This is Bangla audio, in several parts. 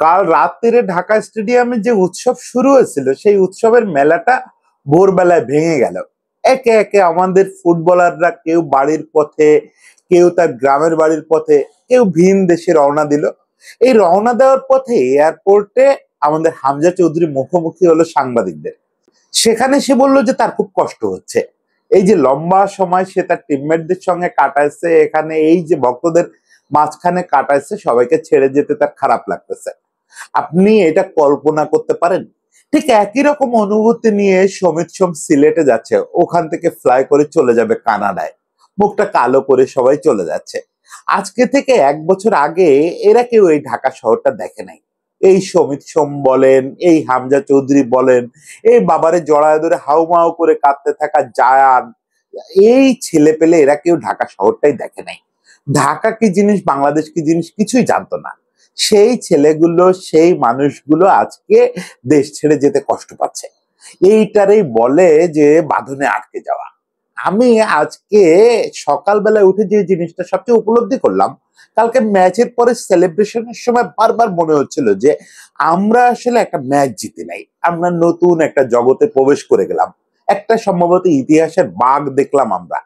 কাল রাত্রিরে ঢাকা স্টেডিয়ামে যে উৎসব শুরু হয়েছিল সেই উৎসবের মেলাটা ভোরবেলায় ভেঙে গেল। একে একে আমাদের ফুটবলাররা কেউ বাড়ির পথে, কেউ তার গ্রামের বাড়ির পথে, কেউ ভিন দেশে রওনা দিল। এই রওনা দেওয়ার পথে এয়ারপোর্টে আমাদের হামজা চৌধুরী মুখোমুখি হলো সাংবাদিকদের। সেখানে সে বলল যে তার খুব কষ্ট হচ্ছে। এই যে লম্বা সময় সে তার টিমমেটদের সঙ্গে কাটাইছে, এখানে এই যে ভক্তদের মাঝখানে কাটাইছে, সবাইকে ছেড়ে যেতে তার খারাপ লাগতেছে। আপনি এটা কল্পনা করতে পারেন? ঠিক একই রকম অনুভূতি নিয়ে সমিত সোম সিলেটে যাচ্ছে, ওখান থেকে ফ্লাই করে চলে যাবে কানাডায়। মুখটা কালো করে সবাই চলে যাচ্ছে। আজকে থেকে 1 বছর আগে এরা কেউ এই ঢাকা শহরটা দেখে নাই। এই সমিত সোম বলেন, এই হামজা চৌধুরী বলেন, এই বাবারে জড়ায় ধরে হাউমাউ করে কাঁদতে থাকা জায়ান, এই ছেলে পেলে এরা কেউ ঢাকা শহরটাই দেখে নাই। ঢাকা কি জিনিস, বাংলাদেশ কি জিনিস কিছুই জানতো না। সেই ছেলেগুলো, সেই মানুষগুলো আজকে দেশ ছেড়ে যেতে কষ্ট পাচ্ছে। এইটারই বলে যে বাঁধনে আটকে যাওয়া। আমি আজকে সকালবেলায় উঠে যে জিনিসটা সবচেয়ে উপলব্ধি করলাম, কালকে ম্যাচের পরে সেলিব্রেশনের সময় বারবার মনে হচ্ছিল যে আমরা আসলে একটা ম্যাচ জিতে নাই, আমরা নতুন একটা জগতে প্রবেশ করে গেলাম, একটা সম্ভবত ইতিহাসের বাঘ দেখলাম আমরা।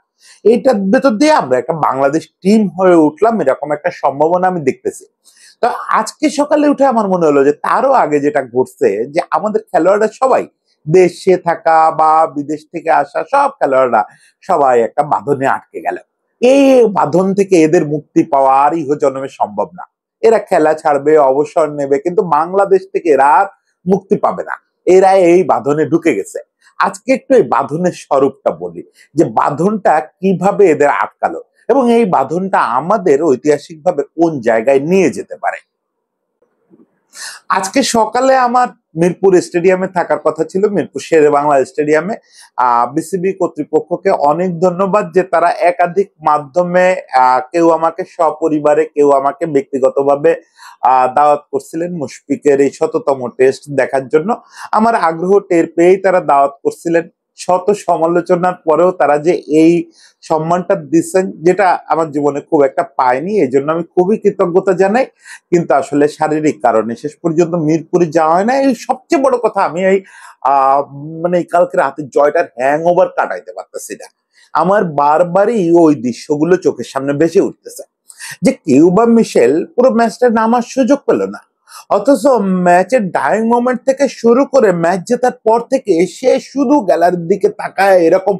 এইটার ভেতর দিয়ে আমরা একটা বাংলাদেশ টিম হয়ে উঠলাম, এরকম একটা সম্ভাবনা আমি দেখতেছি। তো আজকে সকালে উঠে আমার মনে হলো যে তারও আগে যেটা ঘটছে, যে আমাদের খেলোয়াড়রা সবাই দেশে থাকা বা বিদেশ থেকে আসা সব খেলোয়াড়রা সবাই একটা বাঁধনে আটকে গেল। এই বাঁধন থেকে এদের মুক্তি পাওয়া আর ইহ জন্মে সম্ভব না। এরা খেলা ছাড়বে, অবসর নেবে, কিন্তু বাংলাদেশ থেকে এরা আর মুক্তি পাবে না। এরা এই বাঁধনে ঢুকে গেছে। আজকে একটু এই বাঁধনের স্বরূপটা বলি, যে বাঁধনটা কিভাবে এদের আটকালো এবং এই বাঁধনটা আমাদের ঐতিহাসিকভাবে কোন জায়গায় নিয়ে যেতে পারে। আজকে সকালে আমার মিরপুর স্টেডিয়ামে থাকার কথা ছিল, মিরপুর শেরে বাংলা স্টেডিয়ামে। বিসিবি কর্তৃপক্ষকে অনেক ধন্যবাদ যে তারা একাধিক মাধ্যমে কেউ আমাকে সপরিবারে, কেউ আমাকে ব্যক্তিগতভাবে দাওয়াত করছিলেন মুশফিকের এই 100তম টেস্ট দেখার জন্য। আমার আগ্রহ টের পেয়েই তারা দাওয়াত করছিলেন। শত সমালোচনার পরেও তারা যে এই সম্মানটা দিচ্ছেন, যেটা আমার জীবনে খুব একটা পাইনি, এই জন্য আমি খুবই কৃতজ্ঞতা জানাই। কিন্তু আসলে শারীরিক কারণে শেষ পর্যন্ত মিরপুরে যাওয়া হয় না। এই সবচেয়ে বড় কথা, আমি এই আহ মানে কালকে রাতের জয়টার হ্যাং ওভার কাটাইতে পারতেছি না। আমার বারবারই ওই দৃশ্যগুলো চোখের সামনে ভেসে উঠতেছে, যে কিউবা মিশেল পুরো ম্যাচটা নামার সুযোগ পেল না, অথচ ম্যাচের ডাইং মোমেন্ট থেকে শুরু করে ম্যাচ জেতার পর থেকে সে শুধু গ্যালারির দিকে তাকায় এরকম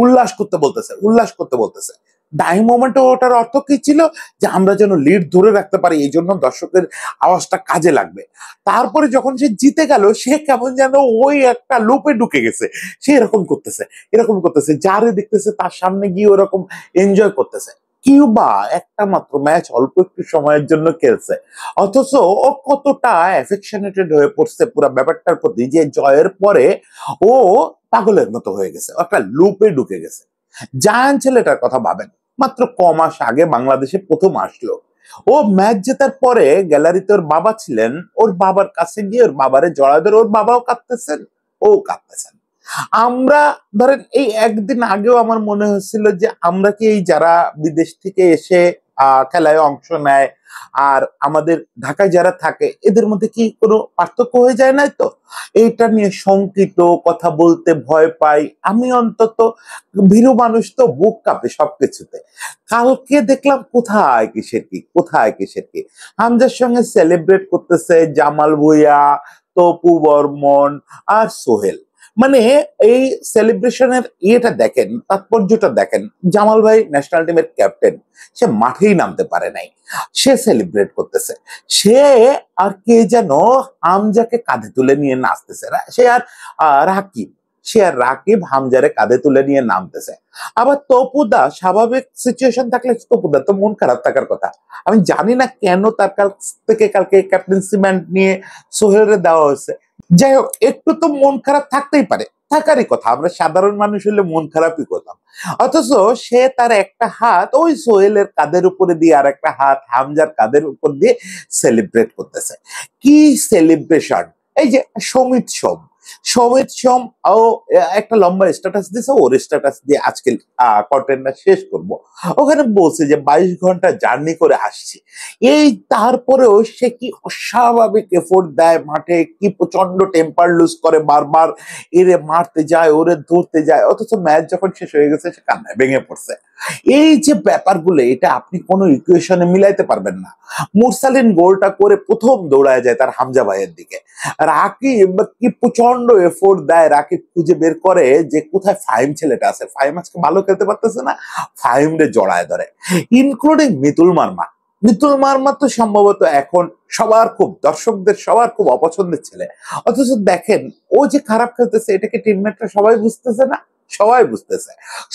উল্লাস করতে বলতেছে, উল্লাস করতে বলতেছে। ডাইং মোমেন্টে ওটার অর্থ কি ছিল? যে আমরা যেন লিড ধরে রাখতে পারি, এই জন্য দর্শকের আওয়াজটা কাজে লাগবে। তারপরে যখন সে জিতে গেল, সে কেমন যেন ওই একটা লুপে ঢুকে গেছে। সে এরকম করতেছে, এরকম করতেছে, যারে দেখতেছে তার সামনে গিয়ে ওরকম এনজয় করতেছে। কিউবা একটা মাত্র ম্যাচ অল্প একটু সময়ের জন্য খেলছে, অথচ ও কতটা অ্যাফেকশনেটেড হয়ে পড়ছে পুরো ব্যাপারটার প্রতি, যে জয়ের পরে ও পাগলের মতো হয়ে গেছে, একটা লুপে ঢুকে গেছে। জায়ান ছেলেটার কথা ভাবেন, মাত্র কমাস আগে বাংলাদেশে প্রথম আসলো। ও ম্যাচ জেতার পরে গ্যালারিতে ওর বাবা ছিলেন, ওর বাবার কাছে গিয়ে ওর বাবারে জড়ায় ধরে ওর বাবাও কাঁদতেছেন, ও কাঁদতেছেন। আমরা ধরেন এই একদিন আগেও আমার মনে হচ্ছিল যে আমরা কি এই যারা বিদেশ থেকে এসে খেলায় অংশ নেয় আর আমাদের ঢাকায় যারা থাকে এদের মধ্যে কি কোনো পার্থক্য হয়ে যায় না? তো এইটা নিয়ে শঙ্কিত, কথা বলতে ভয় পাই আমি অন্তত। ভীরু মানুষ তো, বুক কাঁপে সবকিছুতে। কালকে দেখলাম কোথায় কিসের কি, কোথায় কিসের কি। হামজার সঙ্গে সেলিব্রেট করতেছে জামাল ভুঁইয়া, তপু বর্মন আর সোহেল। মানে এই সেলিব্রেশনের ইয়েটা দেখেন, তাৎপর্যটা দেখেন। জামাল ভাই ন্যাশনাল টিমের ক্যাপ্টেন, সে মাঠেই নামতে পারে নাই, সে সেলিব্রেট করতেছে। সে আর কে যেন হামজাকে কাঁধে তুলে নিয়ে নাচতেছে, সে আর রাকিব, সে আর রাকিব হামজারে কাঁধে তুলে নিয়ে নামতেছে। আবার তপুদা, স্বাভাবিক সিচুয়েশন থাকলে তপুদা তো মন খারাপ থাকার কথা। আমি জানি না কেন তার কাছ থেকে কালকে ক্যাপ্টেন্সি ব্যান্ড নিয়ে সোহেলরে দেওয়া হয়েছে। যাই হোক, একটু তো মন খারাপ থাকতেই পারে, থাকারই কথা, আমরা সাধারণ মানুষ হলে মন খারাপই করতাম। অথচ সে তার একটা হাত ওই সোহেলের কাঁধের উপরে দিয়ে আর একটা হাত হামজার কাঁধের উপর দিয়ে সেলিব্রেট করতেছে। কি সেলিব্রেশন! এই যে সমিত সোম, সমিত সোম ও একটা লম্বা স্ট্যাটাস দিছে, ওর স্ট্যাটাস দিয়ে আজকে কন্টেন্টটা শেষ করব। ওখানে বলছে যে 22 ঘন্টা জার্নি করে আসছি, এই তারপরেও সে কি অস্বাভাবিক এফোর্ট দেয় মাঠে, কি প্রচন্ড টেম্পার লুজ করে, বারবার এরে মারতে যায়, ওরে ধরতে যায়, অথচ ম্যাচ যখন শেষ হয়ে গেছে সে কান্নায় ভেঙে পড়ছে। এই যে ব্যাপারগুলো, এটা আপনি কোনো ইকুয়েশনে মিলাইতে পারবেন না। মুরসালিন গোলটা করে প্রথম দৌড়ায় যায় তার হামজা ভাইয়ের দিকে, রাকিব কি প্রচন্ড এফোর্ট দেয়, রাকিব খুঁজে বের করে যে কোথায় ফাহিম ছেলেটা আছে, ফাহিম আজকে ভালো খেলতে পারতেছে না, ফাহিম রে জড়ায় ধরে, ইনক্লুডিং মিতুল মার্মা। মিতুল মার্মা তো সম্ভবত এখন সবার খুব, দর্শকদের সবার খুব অপছন্দের ছেলে, অথচ দেখেন ও যে খারাপ খেলতেছে এটাকে টিমমেটরা সবাই বুঝতেছে না, সবাই বুঝতেছে।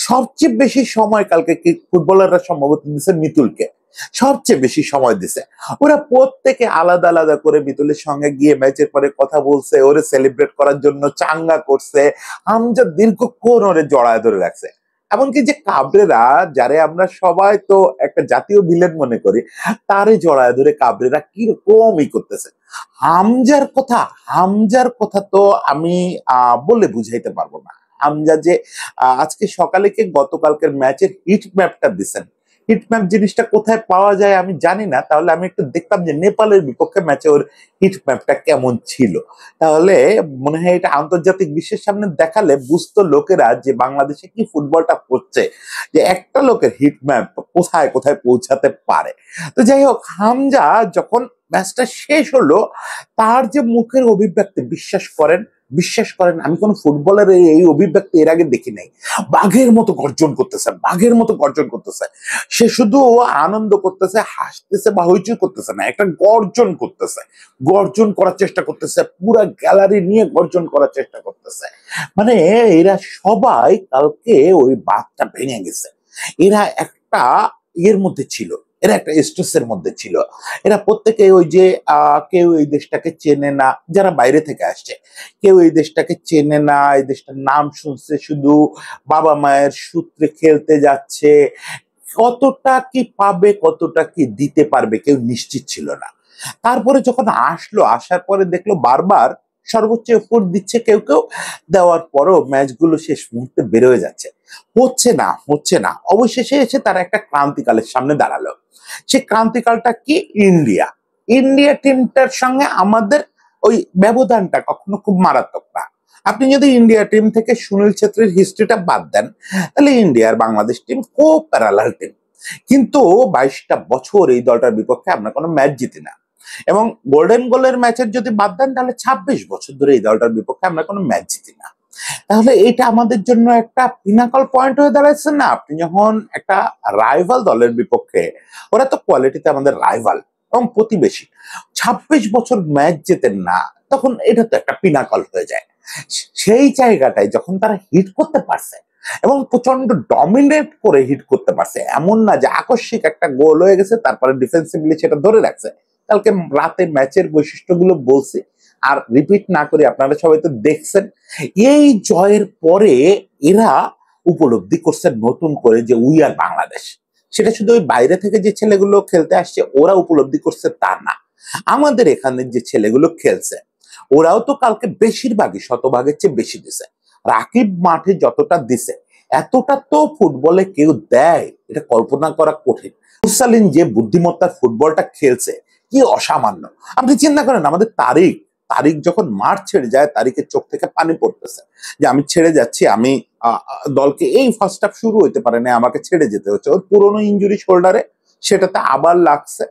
সবচেয়ে বেশি সময় কালকে কি ফুটবলাররা সম্ভবত দিচ্ছে মিতুলকে, সবচেয়ে বেশি সময় দিছে। ওরা প্রত্যেকে আলাদা আলাদা করে মিতুলের সঙ্গে গিয়ে ম্যাচের পরে কথা বলছে, ওরে সেলিব্রেট করার জন্য চাঙ্গা করছে, আমজাদ দীর্ঘক্ষণ ওরে জড়ায় ধরে রাখছে। এমনকি যে কাবরেরা, যারে আমরা সবাই তো একটা জাতীয় ভিলেন মনে করি, তারে জড়ায় ধরে কাবরেরা কিরকমই করতেছে। হামজার কথা তো আমি বলে বুঝাইতে পারবো না। হামজা যে আজকে সকালে কি গতকালকের ম্যাচের হিট ম্যাপটা দিচ্ছেন, হিট ম্যাপ জিনিসটা কোথায় পাওয়া যায় আমি জানি না, তাহলে আমি একটু দেখতাম যে নেপালের বিপক্ষে ম্যাচে ওর হিট ম্যাপটা কেমন ছিল, তাহলে মনে হয় এটা আন্তর্জাতিক বিশ্বের সামনে দেখালে বুঝতো লোকেরা যে বাংলাদেশে কি ফুটবলটা হচ্ছে, যে একটা লোকের হিট ম্যাপ কোথায় কোথায় পৌঁছাতে পারে। তো যাই হোক, হামজা যখন ম্যাচটা শেষ হলো, তার যে মুখের অভিব্যক্তি, বিশ্বাস করেন আমি কোন ফুটবলারের এই অভিব্যক্তি এর আগে দেখি নাই। বাঘের মতো গর্জন করতেছে, বাঘের মতো গর্জন করতেছে, সে শুধু আনন্দ করতেছে, হাসতেছে বা হইচই করতেছে না, একটা গর্জন করতেছে, গর্জন করার চেষ্টা করতেছে, পুরা গ্যালারি নিয়ে গর্জন করার চেষ্টা করতেছে। মানে এরা সবাই কালকে ওই বাঘটা ভেঙে গেছে, এরা একটা ইয়ের মধ্যে ছিল, এরা একটা স্ট্রেসের মধ্যে ছিল। এরা প্রত্যেকে ওই যে কেউ এই দেশটাকে চেনে না, যারা বাইরে থেকে আসছে, কেউ এই দেশটাকে চেনে না, এই দেশটার নাম শুনছে শুধু, বাবা মায়ের সূত্রে খেলতে যাচ্ছে, কতটা কি পাবে, কতটা কি দিতে পারবে কেউ নিশ্চিত ছিল না। তারপরে যখন আসলো, আসার পরে দেখলো বারবার সর্বোচ্চ এফোর্ট দিচ্ছে কেউ কেউ, দেওয়ার পরও ম্যাচগুলো শেষ মুহূর্তে বের হয়ে যাচ্ছে, হচ্ছে না। অবশেষে এসে তারা একটা ক্রান্তিকালের সামনে দাঁড়ালো। সে ক্রান্তিকালটা কি? ইন্ডিয়া টিমটার সঙ্গে আমাদের ওই ব্যবধানটা কখনো খুব মারাত্মক না। আপনি যদি ইন্ডিয়া টিম থেকে সুনীল ছেত্রীর হিস্ট্রিটা বাদ দেন, তাহলে ইন্ডিয়ার বাংলাদেশ টিম খুব প্যারালাল টিম, কিন্তু 22টা বছর এই দলটার বিপক্ষে আমরা কোনো ম্যাচ জিতি না, এবং গোল্ডেন গোলের ম্যাচের যদি বাদ দেন তাহলে 26 বছর ধরে এই দলটার বিপক্ষে আমরা কোনো ম্যাচ জিতি না। তাহলে এটা আমাদের জন্য একটা পিনাকল পয়েন্ট হয়ে দাঁড়াচ্ছে না? আপনি যখন একটা রাইভাল দলের বিপক্ষে, ওরা তো কোয়ালিটিতে আমাদের রাইভাল এবং প্রতিবেশী, 26 বছর ম্যাচ জেতেন না, তখন এটা তো একটা পিনাকল হয়ে যায়। সেই জায়গাটায় যখন তারা হিট করতে পারছে এবং প্রচন্ড ডমিনেট করে হিট করতে পারছে, এমন না যে আকস্মিক একটা গোল হয়ে গেছে তারপরে ডিফেন্সিভলি সেটা ধরে রাখছে। কালকে রাতে ম্যাচের বৈশিষ্ট্যগুলো বলছি, আর রিপিট না করে, আপনারা সবাই তো দেখছেন। এই জয়ের পরে এরা উপলব্ধি করছে নতুন করে যে উই আর বাংলাদেশ। সেটা শুধু ওই বাইরে থেকে যে ছেলেগুলো খেলতে আসছে ওরা উপলব্ধি করছে তা না, আমাদের এখানে যে ছেলেগুলো খেলছে ওরাও তো কালকে বেশিরভাগই, শতভাগের চেয়ে বেশি দিছে। রাকিব মাঠে যতটা দিছে এতটা তো ফুটবলে কেউ দেয়, এটা কল্পনা করা কঠিন। মুরসালিন যে বুদ্ধিমত্তার ফুটবলটা খেলছে কি অসামান্য। আপনি চিন্তা করেন, আমাদের তারিক তারিক যখন মাঠ ছেড়ে যায়, তারিকের চোখ থেকে পানি পড়তেছে যে আমি ছেড়ে যাচ্ছি, আমি দলকে এই ফার্স্ট হাফ শুরু হইতে পারে না, আমাকে ছেড়ে যেতে হচ্ছে। ওর পুরনো ইনজুরি শোল্ডারে, সেটাতে আবার লাগছে,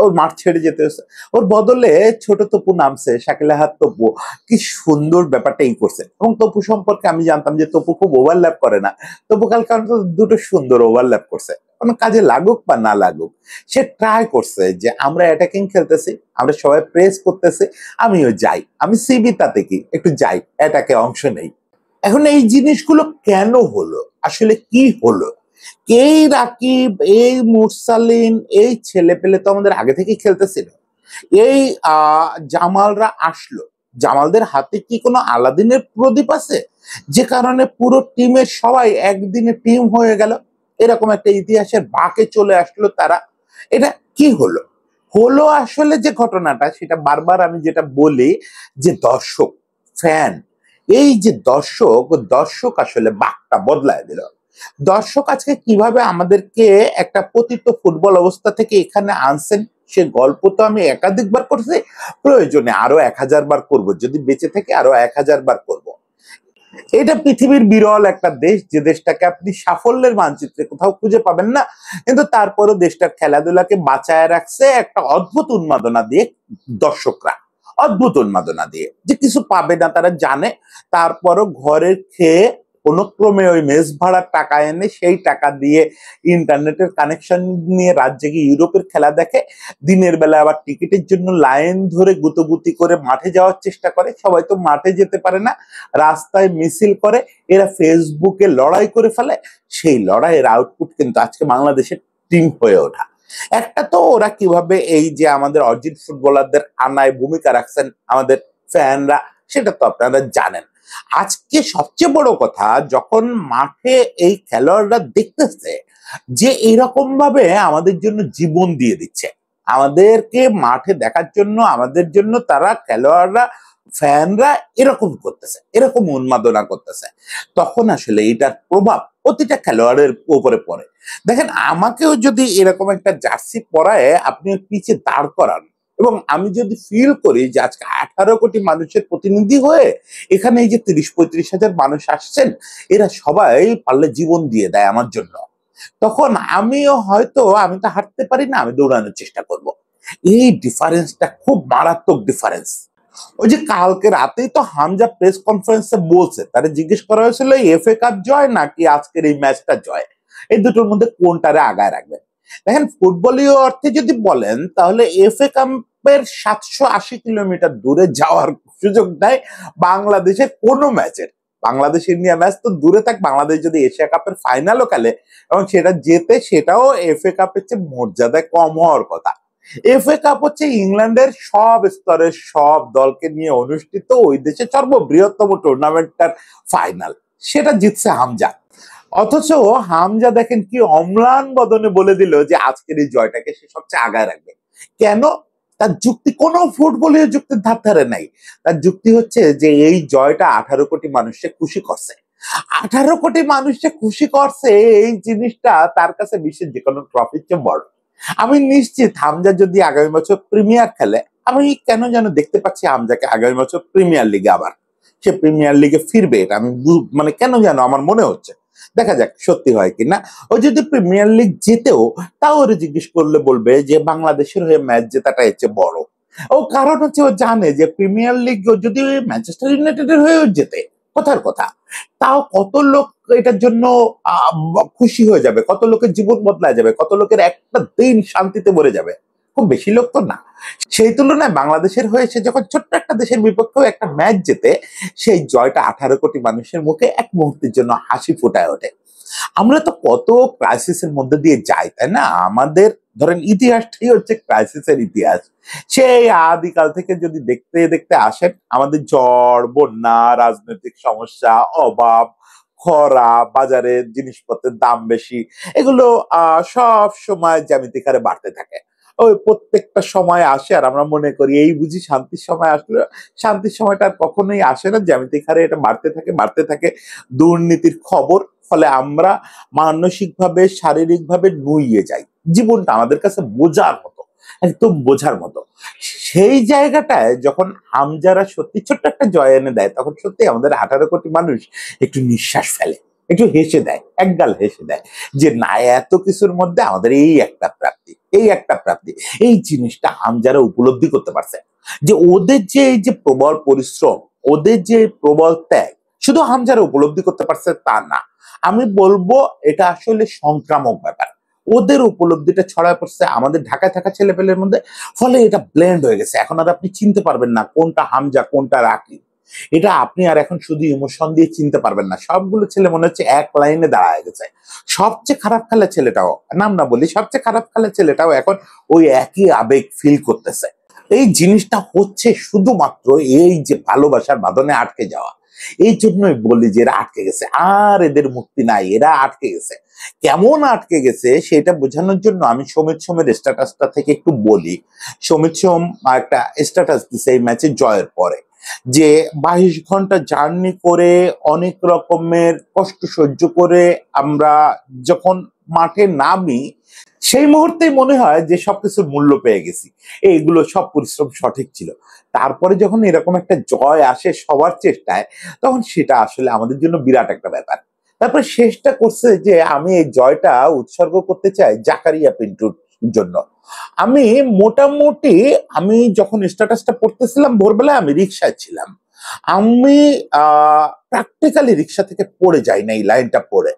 ওর মাঠ ছেড়ে যেতে হচ্ছে। ওর বদলে ছোট তপু নামছে, শাকিলাহাত তপু, কি সুন্দর ব্যাপারটা ই করছে। এবং তপু সম্পর্কে আমি জানতাম যে তপু খুব ওভারল্যাপ করে না, তপু কালকে অন্তত দুটো সুন্দর ওভারল্যাপ করছে, কোনো কাজে লাগুক বা না লাগুক সে ট্রাই করছে যে আমরা অ্যাটাকিং খেলতেছি, আমরা সবাই প্রেস করতেছি, আমিও যাই, আমি সিবি তাতে কি একটু যাই, অ্যাটাকে অংশ নেই। এখন এই জিনিসগুলো কেন হলো, আসলে কি হলো? এই রাকিব, এই মুরসালিন, এই ছেলে পেলে তো আমাদের আগে থেকেই খেলতেছিল। এই জামালরা আসলো, জামালদের হাতে কি কোনো আলাদিনের প্রদীপ আছে যে কারণে পুরো টিমের সবাই একদিনে টিম হয়ে গেল, এরকম একটা ইতিহাসের বাঁকে চলে আসলো তারা? এটা কি হলো? হলো আসলে যে ঘটনাটা, সেটা বারবার আমি যেটা বলি যে দর্শক, ফ্যান, এই যে দর্শক, দর্শক আসলে বাঘটা বদলায় দিল। দর্শক আজকে কিভাবে আমাদেরকে একটা পতিত ফুটবল অবস্থা থেকে এখানে আনছেন, সে গল্প তো আমি একাধিকবার করছি, প্রয়োজনে আরো 1000 বার করব, যদি বেঁচে থেকে আরো 1000 বার করব। এটা পৃথিবীর বিরল একটা দেশ, যে দেশটাকে আপনি সাফল্যের মানচিত্রে কোথাও খুঁজে পাবেন না, কিন্তু তারপরও দেশটার খেলাধুলাকে বাঁচায় রাখছে একটা অদ্ভুত উন্মাদনা দিয়ে দর্শকরা, অদ্ভুত উন্মাদনা দিয়ে, যে কিছু পাবে না তারা জানে, তারপরও ঘরের খেয়ে কোনো ক্রমে ওই মেস ভাড়ার টাকা এনে সেই টাকা দিয়ে ইন্টারনেটের কানেকশন নিয়ে রাত জেগে ইউরোপের খেলা দেখে, দিনের বেলা আবার টিকিটের জন্য লাইন ধরে গুতোগুতি করে মাঠে যাওয়ার চেষ্টা করে। সবাই তো মাঠে যেতে পারে না, রাস্তায় মিছিল করে, এরা ফেসবুকে লড়াই করে ফেলে। সেই লড়াইয়ের আউটপুট কিন্তু আজকে বাংলাদেশের টিম হয়ে ওঠা। একটা তো ওরা কিভাবে এই যে আমাদের অরিজিন ফুটবলারদের আনায় ভূমিকা রাখছেন আমাদের ফ্যানরা, সেটা তো আপনারা জানেন। আজকে সবচেয়ে বড় কথা, যখন মাঠে এই খেলোয়াড়রা দেখতেছে যে এরকম ভাবে আমাদের জন্য জীবন দিয়ে দিচ্ছে, আমাদেরকে মাঠে দেখার জন্য, আমাদের জন্য তারা খেলোয়াড়রা, ফ্যানরা এরকম করতেছে, এরকম উন্মাদনা করতেছে, তখন আসলে এটার প্রভাব প্রতিটা খেলোয়াড়ের উপরে পড়ে। দেখেন, আমাকেও যদি এরকম একটা জার্সি পরায় আপনি পিছে দাঁড় করান, এবং আমি যদি ফিল করি যে আজকে 18 কোটি মানুষের প্রতিনিধি হয়ে এখানে এই যে 30-35 হাজার মানুষ আসছেন, এরা সবাই পারলে জীবন দিয়ে দেয় আমার জন্য, তখন আমিও হয়তো, আমি তো হাঁটতে পারি না, আমি দৌড়ানোর চেষ্টা করব। এই ডিফারেন্সটা খুব মারাত্মক ডিফারেন্স। ওই যে কালকে রাতেই তো হামজা প্রেস কনফারেন্সে বলছে, তারা জিজ্ঞেস করা হয়েছিল এফএ কাপ জয় নাকি আজকের এই ম্যাচটা জয়, এই দুটোর মধ্যে কোনটারে আগায় রাখবেন। দেখেন, ফুটবলীয় অর্থে যদি বলেন, তাহলে এফএ কাপের 780 কিলোমিটার দূরে যাওয়ার সুযোগ দেয় বাংলাদেশের কোনো ম্যাচের। বাংলাদেশ ইন্ডিয়া ম্যাচ তো দূরে থাক, বাংলাদেশ যদি এশিয়া কাপের ফাইনালও খেলে এবং সেটা জেতে, সেটাও এফএ কাপের চেয়ে মর্যাদায় কম হওয়ার কথা। এফএ কাপ হচ্ছে ইংল্যান্ডের সব স্তরের সব দলকে নিয়ে অনুষ্ঠিত ওই দেশের সর্ববৃহত্তম টুর্নামেন্টটার ফাইনাল, সেটা জিতছে হামজা। অথচ হামজা দেখেন কি অম্লান বদনে বলে দিল যে আজকের এই জয়টাকে সে সবচেয়ে আগায় রাখবে। কেন? তার যুক্তি কোনো ফুটবলীয় যুক্তির ধার ধারে নাই। তার যুক্তি হচ্ছে যে এই জয়টা 18 কোটি মানুষকে খুশি করছে। 18 কোটি মানুষকে খুশি করছে, এই জিনিসটা তার কাছে বিশ্বের যে কোনো ট্রফির চেয়ে বড়। আমি নিশ্চিত হামজা যদি আগামী বছর প্রিমিয়ার খেলে, আমি কেন যেন দেখতে পাচ্ছি হামজাকে আগামী বছর প্রিমিয়ার লিগে আবার সে প্রিমিয়ার লিগে ফিরবে, এটা আমি মানে কেন যেন আমার মনে হচ্ছে। দেখা যাক সত্যি হয় কিনা। ও যদি প্রিমিয়ার লিগ জেতেও, তাও ওরে জিজ্ঞেস করলে বলবে যে বাংলাদেশের হয়ে ম্যাচ জেতাটা এর চেয়ে বড়। ও কারণ হচ্ছে ও জানে যে প্রিমিয়ার লিগ যদি ম্যানচেস্টার ইউনাইটেডের হয়েও জেতে, কথার কথা, তাও কত লোক এটার জন্য খুশি হয়ে যাবে, কত লোকের জীবন বদলায় যাবে, কত লোকের একটা দিন শান্তিতে মরে যাবে। খুব বেশি লোক তো না। সেই তুলনায় বাংলাদেশের হয়ে সে যখন ছোট্ট একটা দেশের বিপক্ষেও একটা ম্যাচ জেতে, সেই জয়টা 18 কোটি মানুষের মুখে এক মুহূর্তের জন্য হাসি ফোটায় ওঠে। আমরা তো কত ক্রাইসিসের মধ্যে দিয়ে যাই, তাই না? আমাদের ধরেন ইতিহাসটাই হচ্ছে ক্রাইসিসের ইতিহাস। সেই আদিকাল থেকে যদি দেখতে দেখতে আসেন, আমাদের ঝড়, বন্যা, রাজনৈতিক সমস্যা, অভাব, খরা, বাজারে জিনিসপত্রের দাম বেশি, এগুলো সব সময় জ্যামিতিক হারে বাড়তে থাকে। ওই প্রত্যেকটা সময় আসে আর আমরা মনে করি এই বুঝি শান্তির সময় আসলে, শান্তির সময়টা আর কখনোই আসে না, জ্যামিতিক হারে এটা বাড়তে থাকে বাড়তে থাকে। দুর্নীতির খবর, ফলে আমরা মানসিকভাবে, শারীরিকভাবে নুইয়ে যাই। জীবনটা আমাদের কাছে বোঝার মতো, একদম বোঝার মতো। সেই জায়গাটায় যখন হামজারা সত্যি ছোট্ট একটা জয় এনে দেয়, তখন সত্যি আমাদের 18 কোটি মানুষ একটু নিঃশ্বাস ফেলে, একটু হেসে দেয়, একগাল হেসে দেয়, যে না, এত কিছুর মধ্যে আমাদের এই একটা প্রাপ্তি, এই একটা প্রাপ্তি। এই জিনিসটা হামজারা উপলব্ধি করতে পারছে, যে ওদের যে এই যে প্রবল পরিশ্রম, ওদের যে প্রবল ত্যাগ, শুধু হামজারা উপলব্ধি করতে পারছে তা না, আমি বলবো এটা আসলে সংক্রামক ব্যাপার। ওদের উপলব্ধিটা ছড়ায় পড়ছে আমাদের ঢাকায় থাকা ছেলেপেলের মধ্যে, ফলে এটা ব্লেন্ড হয়ে গেছে। এখন আর আপনি চিনতে পারবেন না কোনটা হামজা কোনটা রাকিব। এটা আপনি আর এখন শুধু ইমোশন দিয়ে চিনতে পারবেন না। সবগুলো ছেলে মনে হচ্ছে এক লাইনে দাঁড়ায় গেছে। সবচেয়ে খারাপ খেলা ছেলেটাও, নাম না বলি, সবচেয়ে খারাপ খেলা ছেলেটাও এখন ওই একই আবেগ ফিল করতেছে। এই জিনিসটা হচ্ছে শুধুমাত্র এই যে ভালোবাসার বাঁধনে আটকে যাওয়া। এই জন্যই বলি যে এরা আটকে গেছে, আর এদের মুক্তি নাই, এরা আটকে গেছে। কেমন আটকে গেছে সেটা বোঝানোর জন্য আমি সমিত সোমের স্ট্যাটাসটা থেকে একটু বলি। সমিত সোম একটা স্ট্যাটাস দিছে এই ম্যাচে জয়ের পরে। যে 22 ঘন্টা জার্নি করে অনেক রকমের কষ্ট সহ্য করে আমরা যখন মাঠে নামি, সেই মুহূর্তে মনে হয় যে সবকিছুর মূল্য পেয়ে গেছি, এইগুলো সব পরিশ্রম সঠিক ছিল। তারপরে যখন এরকম একটা জয় আসে সবার চেষ্টায়, তখন সেটা আসলে আমাদের জন্য বিরাট একটা ব্যাপার। তারপরে শেষটা করছে যে আমি এই জয়টা উৎসর্গ করতে চাই জাকারিয়া পিন্টুর জন্য। আমি মোটামুটি, আমি যখন স্ট্যাটাসটা পড়তেছিলাম ভোরবেলায়, আমি রিক্সায় ছিলাম। আমি প্র্যাকটিক্যালি রিক্সা থেকে পড়ে যাই না এই লাইনটা পড়ে,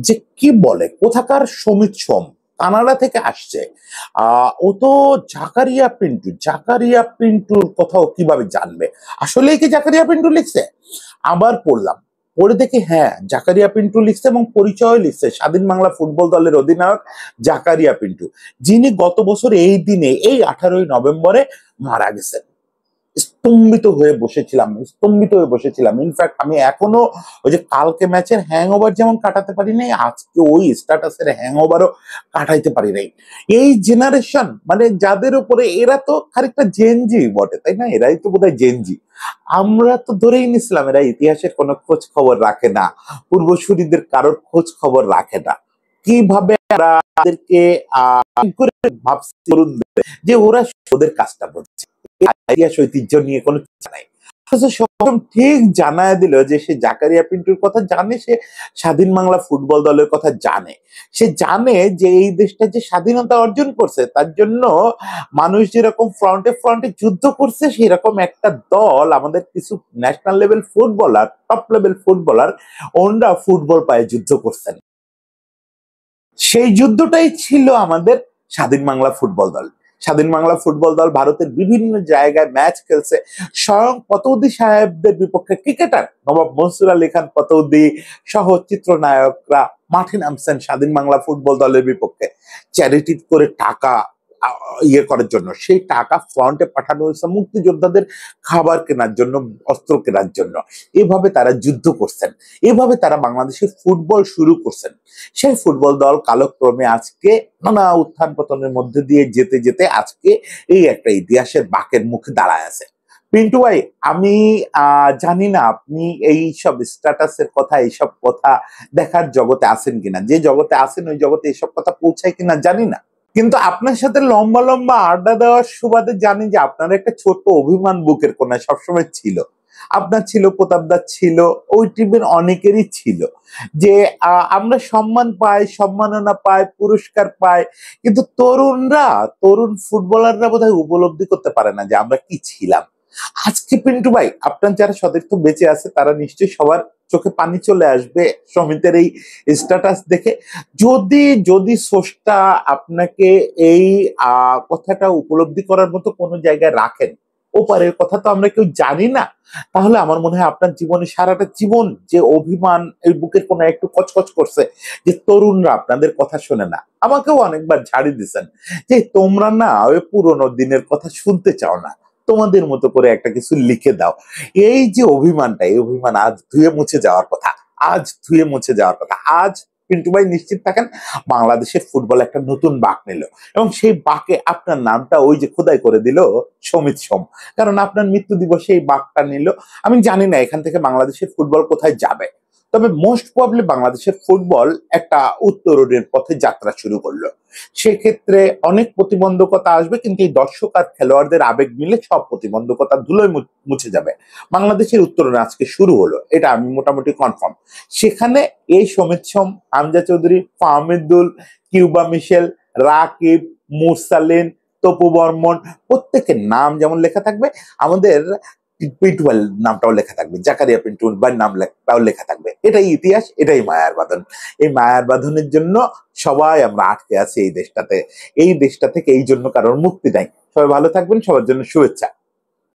যে কি বলে কোথাকার সমিত সোম, কানাডা থেকে আসছে, ও তো জাকারিয়া পিন্টু, জাকারিয়া পিন্টুর কথাও কিভাবে জানবে, আসলেই কি জাকারিয়া পিন্টু লিখছে? আবার পড়লাম, পড়ে দেখি হ্যাঁ জাকারিয়া পিন্টু লিখছে এবং পরিচয় লিখছে স্বাধীন বাংলা ফুটবল দলের অধিনায়ক জাকারিয়া পিন্টু, যিনি গত বছর এই দিনে, এই 18ই নভেম্বরে মারা গেছেন। স্তম্ভিত হয়ে বসেছিলাম। ইনফ্যাক্ট আমি এখনো ওই যে কালকে ম্যাচের হ্যাংওভার যেমন কাটাতে পারি নাই, আজকে ওই স্ট্যাটাসের হ্যাংওভারও কাটাইতে পারি নাই। এই জেনারেশন, মানে যাদের উপরে, এরা তো খানিকটা জেনজি বটে, তাই না? এরাই তো বোধহয় জেনজি। আমরা তো ধরেই নিছিলাম এরা ইতিহাসের কোনো খোঁজ খবর রাখে না, পূর্বসূরীদের কারোর খোঁজ খবর রাখে না। কিভাবে তাদেরকে ভাবছি যে ওরা ওদের কাজটা করছে, ইতিহাস ঐতিহ্য নিয়ে কোনো চিন্তা নাই। ঠিক জানায় দিল যে সে জাকারিয়া পিন্টুর কথা জানে, সে স্বাধীন বাংলা ফুটবল দলের কথা জানে, সে জানে যে এই দেশটা যে স্বাধীনতা অর্জন করছে তার জন্য মানুষ যেরকম ফ্রন্টে ফ্রন্টে যুদ্ধ করছে, সেরকম একটা দল, আমাদের কিছু national level footballer, top level footballer, ওনরা ফুটবল পায়ে যুদ্ধ করছেন। সেই যুদ্ধটাই ছিল আমাদের স্বাধীন বাংলা ফুটবল দল। স্বাধীন বাংলা ফুটবল দল ভারতের বিভিন্ন জায়গায় ম্যাচ খেলছে, স্বয়ং পতৌদি সাহেবদের বিপক্ষে ক্রিকেটার নবাব মনসুর আলী খান পতৌদি সহ চিত্রনায়করা মাঠে নামছেন স্বাধীন বাংলা ফুটবল দলের বিপক্ষে, চ্যারিটি করে টাকা ইয়ে করার জন্য। সেই টাকা ফ্রন্টে পাঠানো হয়েছে মুক্তিযোদ্ধাদের খাবার কেনার জন্য, অস্ত্র কেনার জন্য। এভাবে তারা যুদ্ধ করছেন, এভাবে তারা বাংলাদেশে ফুটবল শুরু করছেন। সেই ফুটবল দল কালক্রমে আজকে নানা উত্থান পতনের মধ্যে দিয়ে যেতে যেতে আজকে এই একটা ইতিহাসের বাঁকের মুখে দাঁড়ায় আছে। পিন্টু ভাই, আমি জানি না আপনি এই সব স্ট্যাটাসের কথা, এইসব কথা দেখার জগতে আছেন কিনা, যে জগতে আছেন ওই জগতে এইসব কথা পৌঁছায় কিনা জানি না, কিন্তু আপনার সাথে লম্বা লম্বা আড্ডা দেওয়ার সুবাদে জানি যে আপনার একটা ছোট্ট অভিমান বুকের কোনায় সবসময় ছিল। আপনার ছিল, প্রতাপদার ছিল, ওই টিমের অনেকেরই ছিল, যে আমরা সম্মান পাই, সম্মাননা পাই, পুরস্কার পাই, কিন্তু তরুণরা, তরুণ ফুটবলাররা বোধহয় উপলব্ধি করতে পারে না যে আমরা কি ছিলাম। আজকে পিন্টু ভাই, আপনার যারা সতীর্থ বেঁচে আছে তারা নিশ্চয়ই সবার চোখে পানি চলে আসবে সমিতের এই স্ট্যাটাস দেখে। যদি যদি স্রষ্টা আপনাকে এই কথাটা উপলব্ধি করার মতো কোনো জায়গায় রাখেন, ওপারের কথা তো আমরা কেউ জানি না, তাহলে আমার মনে হয় আপনার জীবনে সারাটা জীবন যে অভিমান এই বুকের কোনায় একটু কচকচ করছে যে তরুণরা আপনাদের কথা শোনে না। আমাকেও অনেকবার ঝাড়ি দিচ্ছেন যে তোমরা না ওই পুরোনো দিনের কথা শুনতে চাও না, তোমাদের মতো করে একটা কিছু লিখে দাও। এই যে অভিমানটা, এই অভিমান আজ ধুয়ে মুছে যাওয়ার কথা, আজ ধুয়ে মুছে যাওয়ার কথা। আজ পিন্টু ভাই নিশ্চিত থাকেন, বাংলাদেশের ফুটবল একটা নতুন বাঁক নিল, এবং সেই বাঁকে আপনার নামটা ওই যে খোদাই করে দিল সমিত সোম, কারণ আপনার মৃত্যু দিবসে এই বাঁকটা নিল। আমি জানি না এখান থেকে বাংলাদেশের ফুটবল কোথায় যাবে, তবে মোস্ট প্রবাবলি বাংলাদেশের ফুটবল একটা উত্তরণের পথে যাত্রা শুরু করলো। সেক্ষেত্রে অনেক প্রতিবন্ধকতা আসবে, কিন্তু এই দর্শক আর খেলোয়াড়দের আবেগ মিলে সব প্রতিবন্ধকতা ধুলোয় মুছে যাবে। বাংলাদেশের উত্তরণ আজকে শুরু হলো, এটা আমি মোটামুটি কনফার্ম। সেখানে এই সমিত সোম, হামজা চৌধুরী, ফাহমিদুল, কিউবা মিশেল, রাকিব, মুরসালিন, তপু বর্মন, প্রত্যেকের নাম যেমন লেখা থাকবে, আমাদের পিন্টুয়াল নামটাও লেখা থাকবে, জাকারিয়া পিন্টুর নামটাও লেখা থাকবে। এটাই ইতিহাস, এটাই মায়ার বাঁধন। এই মায়ার বাঁধনের জন্য সবাই আমরা আটকে আছি এই দেশটাতে। এই দেশটা থেকে এই জন্য কারোর মুক্তি নাই। সবাই ভালো থাকবেন, সবার জন্য শুভেচ্ছা।